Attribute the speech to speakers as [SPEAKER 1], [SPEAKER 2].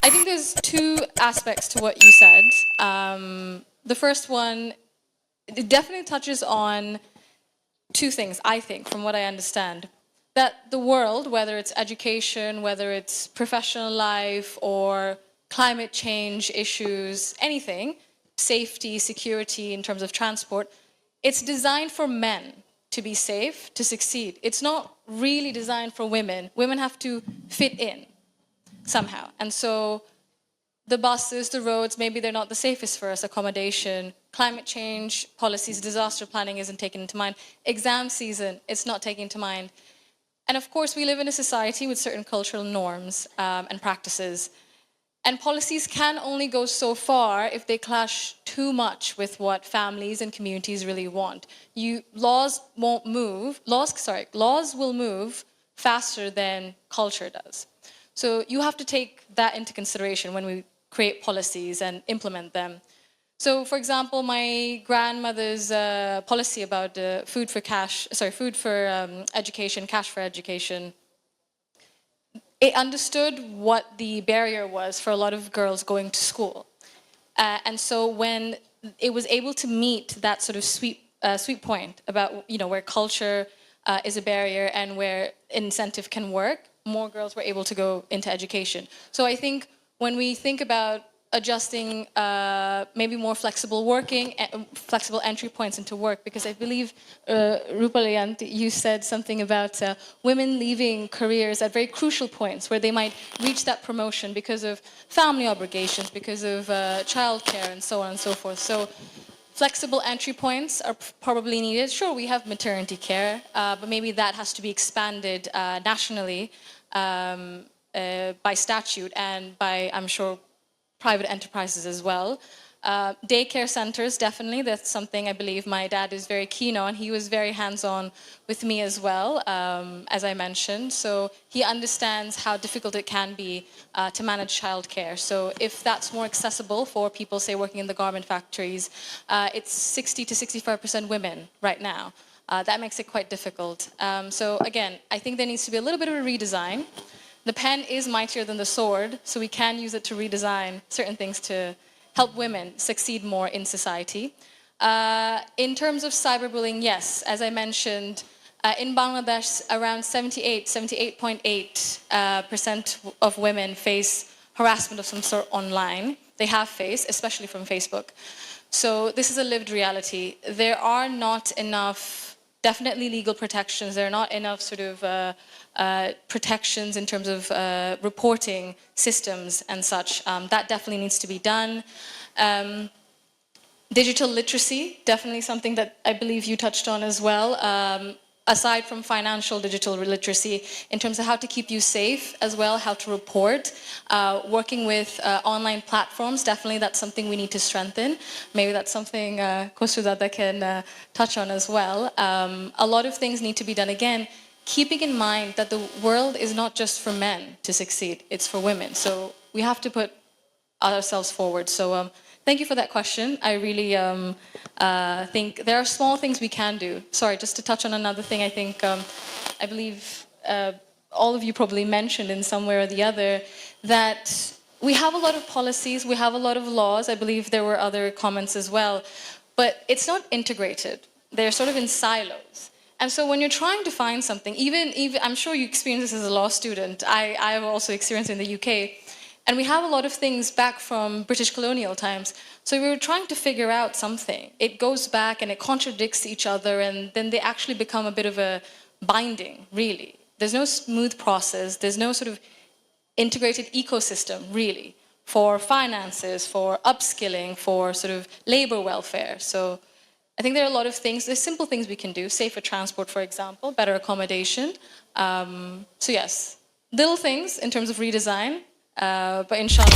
[SPEAKER 1] I think there's two aspects to what you said. The first one, it definitely touches on two things, I think, from what I understand. That the world, whether it's education, whether it's professional life or climate change issues, anything, safety, security in terms of transport, it's designed for men to be safe, to succeed. It's not really designed for women. Women have to fit in somehow. And so the buses, the roads, maybe they're not the safest for us, accommodation, climate change, policies, disaster planning isn't taken into mind, exam season, it's not taken into mind. And of course, we live in a society with certain cultural norms and practices. And policies can only go so far if they clash too much with what families and communities really want. Laws will move faster than culture does. So you have to take that into consideration when we create policies and implement them. So, for example, my grandmother's policy about food for education, cash for education, it understood what the barrier was for a lot of girls going to school. And so when it was able to meet that sort of sweet point about where culture is a barrier and where incentive can work, more girls were able to go into education. So I think when we think about adjusting maybe more flexible working, flexible entry points into work, because I believe, Rupal, you said something about women leaving careers at very crucial points where they might reach that promotion because of family obligations, because of childcare and so on and so forth. So flexible entry points are probably needed. Sure, we have maternity care, but maybe that has to be expanded nationally by statute and by, I'm sure, private enterprises as well. Daycare centers, definitely, that's something I believe my dad is very keen on. He was very hands-on with me as well, as I mentioned. So he understands how difficult it can be to manage childcare. So if that's more accessible for people, say, working in the garment factories, it's 60 to 65% women right now. That makes it quite difficult. So again, I think there needs to be a little bit of a redesign. The pen is mightier than the sword, so we can use it to redesign certain things to help women succeed more in society. In terms of cyberbullying, yes, as I mentioned, in Bangladesh, around 78.8% of women face harassment of some sort online. They have faced, especially from Facebook. So this is a lived reality. There are not enough, definitely legal protections. There are not enough sort of protections in terms of reporting systems and such. That definitely needs to be done. Digital literacy, definitely something that I believe you touched on as well. Aside from financial digital literacy, in terms of how to keep you safe as well, how to report, working with online platforms, definitely that's something we need to strengthen. Maybe that's something Khosroo can touch on as well. A lot of things need to be done again, keeping in mind that the world is not just for men to succeed, it's for women. So we have to put ourselves forward. So thank you for that question. I really think there are small things we can do. Sorry, just to touch on another thing, I think, I believe all of you probably mentioned in some way or the other that we have a lot of policies, we have a lot of laws. I believe there were other comments as well, but it's not integrated. They're sort of in silos. And so when you're trying to find something, even I'm sure you experienced this as a law student. I've also experienced it in the UK. And we have a lot of things back from British colonial times. So we were trying to figure out something. It goes back and it contradicts each other, and then they actually become a bit of a binding, really. There's no smooth process. There's no sort of integrated ecosystem, really, for finances, for upskilling, for sort of labor welfare. So I think there are a lot of things. There's simple things we can do. Safer transport, for example, better accommodation. So yes, little things in terms of redesign. But inshallah.